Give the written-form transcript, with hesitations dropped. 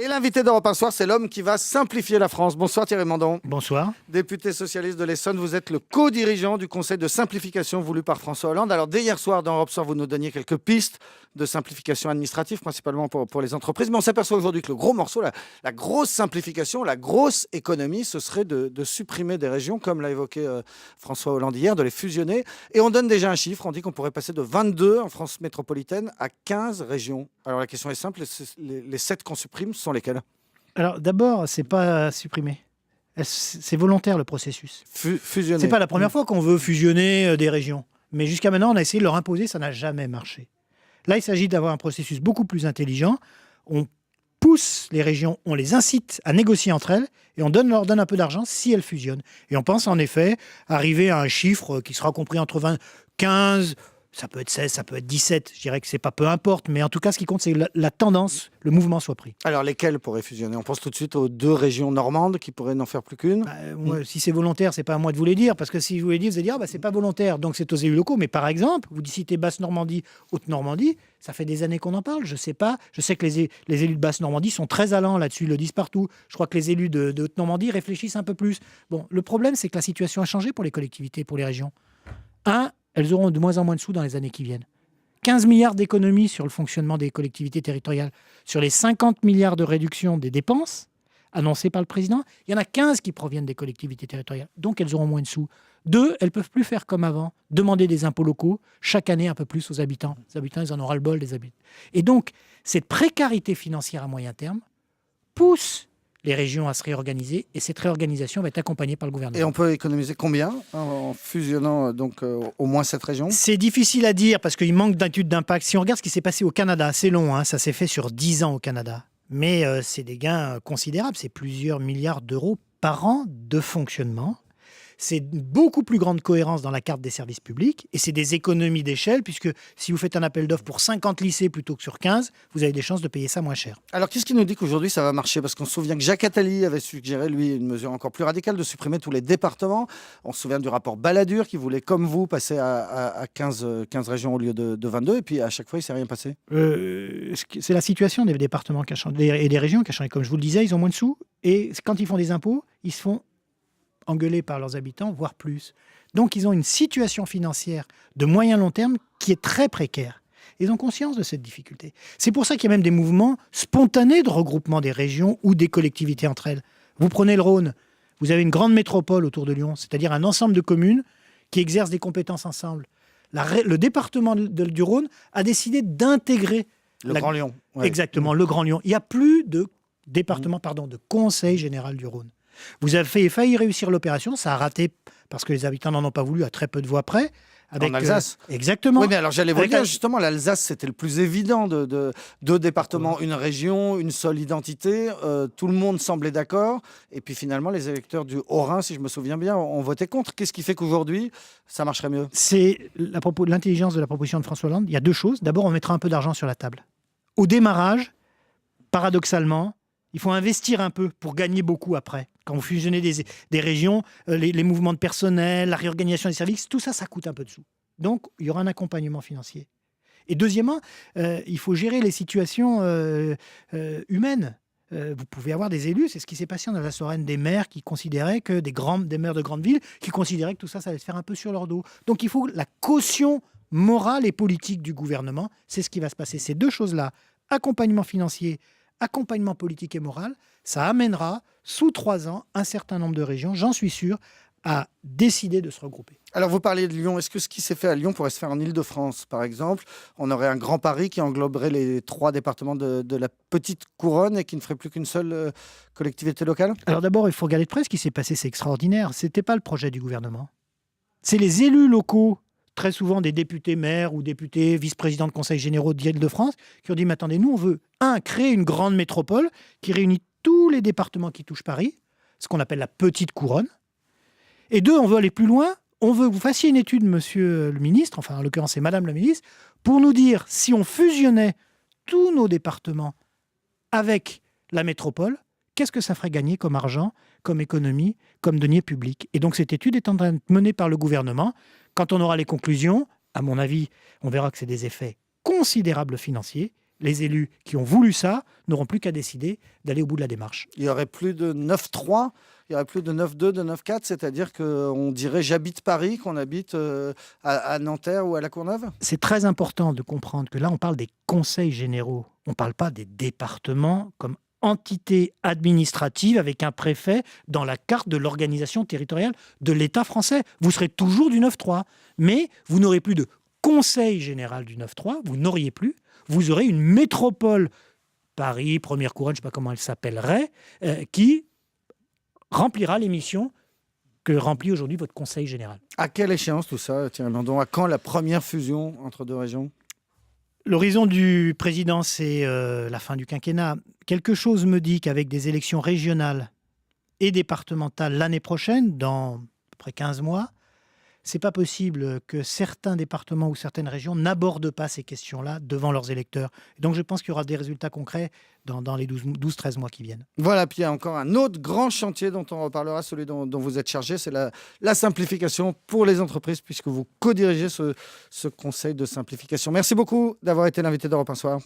Et l'invité d'Europe 1 Soir, c'est l'homme qui va simplifier la France. Bonsoir Thierry Mandon. Bonsoir. Député socialiste de l'Essonne, vous êtes le co-dirigeant du conseil de simplification voulu par François Hollande. Alors dès hier soir dans Europe Soir, vous nous donniez quelques pistes de simplification administrative, principalement pour les entreprises. Mais on s'aperçoit aujourd'hui que le gros morceau, la grosse simplification, la grosse économie, ce serait de supprimer des régions, comme l'a évoqué François Hollande hier, de les fusionner. Et on donne déjà un chiffre, on dit qu'on pourrait passer de 22 en France métropolitaine à 15 régions. Alors la question est simple, les 7 qu'on supprime sont lesquelles? Alors d'abord, c'est pas supprimé. C'est volontaire le processus. Fusionner. C'est pas la première fois qu'on veut fusionner des régions. Mais jusqu'à maintenant, on a essayé de leur imposer, ça n'a jamais marché. Là, il s'agit d'avoir un processus beaucoup plus intelligent. On pousse les régions, on les incite à négocier entre elles et on leur donne un peu d'argent si elles fusionnent. Et on pense en effet arriver à un chiffre qui sera compris entre 15, ça peut être 16, ça peut être 17. Je dirais que c'est pas peu importe, mais en tout cas, ce qui compte, c'est que la tendance, le mouvement soit pris. Alors, lesquelles pourraient fusionner? On pense tout de suite aux 2 régions normandes qui pourraient n'en faire plus qu'une. Si c'est volontaire, c'est pas à moi de vous les dire, parce que si je vous les dis, vous allez dire, c'est pas volontaire, donc c'est aux élus locaux. Mais par exemple, vous citez Basse-Normandie, Haute-Normandie, ça fait des années qu'on en parle, je sais pas. Je sais que les élus de Basse-Normandie sont très allants là-dessus, ils le disent partout. Je crois que les élus de Haute-Normandie réfléchissent un peu plus. Bon, le problème, c'est que la situation a changé pour les collectivités, pour les régions. Elles auront de moins en moins de sous dans les années qui viennent. 15 milliards d'économies sur le fonctionnement des collectivités territoriales. Sur les 50 milliards de réduction des dépenses annoncées par le président, il y en a 15 qui proviennent des collectivités territoriales. Donc, elles auront moins de sous. 2, elles ne peuvent plus faire comme avant, demander des impôts locaux chaque année un peu plus aux habitants. Les habitants, ils en auront ras-le-bol des habitants. Et donc, cette précarité financière à moyen terme pousse les régions à se réorganiser et cette réorganisation va être accompagnée par le gouvernement. Et on peut économiser combien en fusionnant au moins 7 régions? C'est difficile à dire parce qu'il manque d'études d'impact. Si on regarde ce qui s'est passé au Canada, c'est long, ça s'est fait sur 10 ans au Canada. Mais c'est des gains considérables, c'est plusieurs milliards d'euros par an de fonctionnement. C'est une beaucoup plus grande cohérence dans la carte des services publics et c'est des économies d'échelle puisque si vous faites un appel d'offres pour 50 lycées plutôt que sur 15, vous avez des chances de payer ça moins cher. Alors, qu'est-ce qui nous dit qu'aujourd'hui ça va marcher? Parce qu'on se souvient que Jacques Attali avait suggéré, lui, une mesure encore plus radicale de supprimer tous les départements. On se souvient du rapport Balladur qui voulait, comme vous, passer à 15 régions au lieu de 22 et puis à chaque fois, il ne s'est rien passé. C'est la situation des départements qui a changé, et des régions qui a changé. Comme je vous le disais, ils ont moins de sous et quand ils font des impôts, ils se font engueulés par leurs habitants, voire plus. Donc, ils ont une situation financière de moyen-long terme qui est très précaire. Ils ont conscience de cette difficulté. C'est pour ça qu'il y a même des mouvements spontanés de regroupement des régions ou des collectivités entre elles. Vous prenez le Rhône, vous avez une grande métropole autour de Lyon, c'est-à-dire un ensemble de communes qui exercent des compétences ensemble. Le département du Rhône a décidé d'intégrer le Grand Lyon. Ouais. Exactement, le Grand Lyon. Il n'y a plus de département, de conseil général du Rhône. Vous avez failli réussir l'opération, ça a raté parce que les habitants n'en ont pas voulu à très peu de voix près. En Alsace. Exactement. Oui, mais alors j'allais vous dire, justement, l'Alsace, c'était le plus évident de 2 départements, une région, une seule identité. Tout le monde semblait d'accord. Et puis finalement, les électeurs du Haut-Rhin, si je me souviens bien, ont voté contre. Qu'est-ce qui fait qu'aujourd'hui, ça marcherait mieux? C'est l'intelligence de la proposition de François Hollande. Il y a 2 choses. D'abord, on mettra un peu d'argent sur la table. Au démarrage, paradoxalement, il faut investir un peu pour gagner beaucoup après. Quand vous fusionnez des régions, les mouvements de personnel, la réorganisation des services, tout ça, ça coûte un peu de sous. Donc, il y aura un accompagnement financier. Et deuxièmement, il faut gérer les situations humaines. Vous pouvez avoir des élus, c'est ce qui s'est passé en Alsace-Lorraine, des maires qui considéraient que des maires de grandes villes qui considéraient que tout ça, ça allait se faire un peu sur leur dos. Donc, il faut la caution morale et politique du gouvernement. C'est ce qui va se passer. Ces 2 choses-là, accompagnement financier, accompagnement politique et moral, ça amènera, sous 3 ans, un certain nombre de régions, j'en suis sûr, à décider de se regrouper. Alors, vous parliez de Lyon. Est-ce que ce qui s'est fait à Lyon pourrait se faire en Île-de-France, par exemple? On aurait un grand Paris qui engloberait les 3 départements de la petite couronne et qui ne ferait plus qu'une seule collectivité locale? Alors d'abord, il faut regarder de près ce qui s'est passé, c'est extraordinaire. Ce n'était pas le projet du gouvernement. C'est les élus locaux, très souvent des députés maires ou députés vice-présidents de conseils généraux d'Île-de-France, qui ont dit, mais attendez, nous, on veut, créer une grande métropole qui réunit tous les départements qui touchent Paris, ce qu'on appelle la petite couronne. Et 2, on veut aller plus loin. On veut que vous fassiez une étude, monsieur le ministre, enfin en l'occurrence c'est madame la ministre, pour nous dire si on fusionnait tous nos départements avec la métropole, qu'est-ce que ça ferait gagner comme argent, comme économie, comme deniers publics. Et donc cette étude est en train de menée par le gouvernement. Quand on aura les conclusions, à mon avis, on verra que c'est des effets considérables financiers les élus qui ont voulu ça n'auront plus qu'à décider d'aller au bout de la démarche. Il y aurait plus de 9-3, il y aurait plus de 9-2, de 9-4, c'est-à-dire qu'on dirait j'habite Paris, qu'on habite à Nanterre ou à La Courneuve. C'est très important de comprendre que là, on parle des conseils généraux. On ne parle pas des départements comme entité administrative avec un préfet dans la carte de l'organisation territoriale de l'État français. Vous serez toujours du 9-3, mais vous n'aurez plus de conseil général du 9-3, vous n'auriez plus. Vous aurez une métropole, Paris, Première Couronne, je ne sais pas comment elle s'appellerait, qui remplira les missions que remplit aujourd'hui votre conseil général. À quelle échéance tout ça, Thierry Mandon? À quand la première fusion entre deux régions? L'horizon du président, c'est la fin du quinquennat. Quelque chose me dit qu'avec des élections régionales et départementales l'année prochaine, dans à peu près 15 mois, c'est pas possible que certains départements ou certaines régions n'abordent pas ces questions-là devant leurs électeurs. Et donc je pense qu'il y aura des résultats concrets dans les 12-13 mois qui viennent. Voilà, puis il y a encore un autre grand chantier dont on reparlera, celui dont vous êtes chargé, c'est la simplification pour les entreprises, puisque vous co-dirigez ce conseil de simplification. Merci beaucoup d'avoir été l'invité d'Europe 1 Soir.